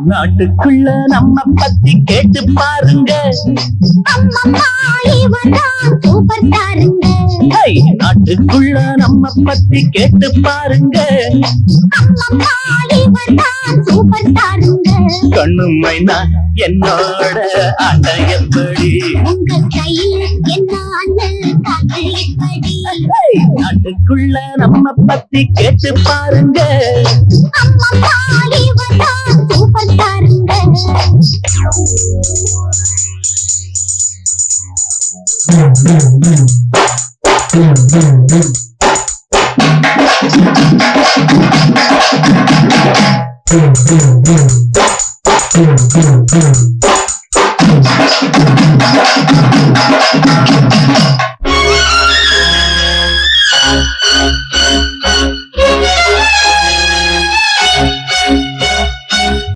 நாட்டுக்குள்ள நம்ம பத்தி கேட்டு பாருங்க. சூப்பர் ஸ்டாருங்க. நாட்டுக்குள்ள நம்ம பத்தி கேட்டு பாருங்க. சூப்பர் ஸ்டாருங்க. கண்ணுமைனா என்னோட ஆட்ட எப்படி? உங்க கையில் என்ன காத்து எப்படி? நாட்டுக்குள்ள நம்ம பத்தி கேட்டு பாருங்க. சூப்பர் ஸ்டாருங்க. Boom, boom, boom.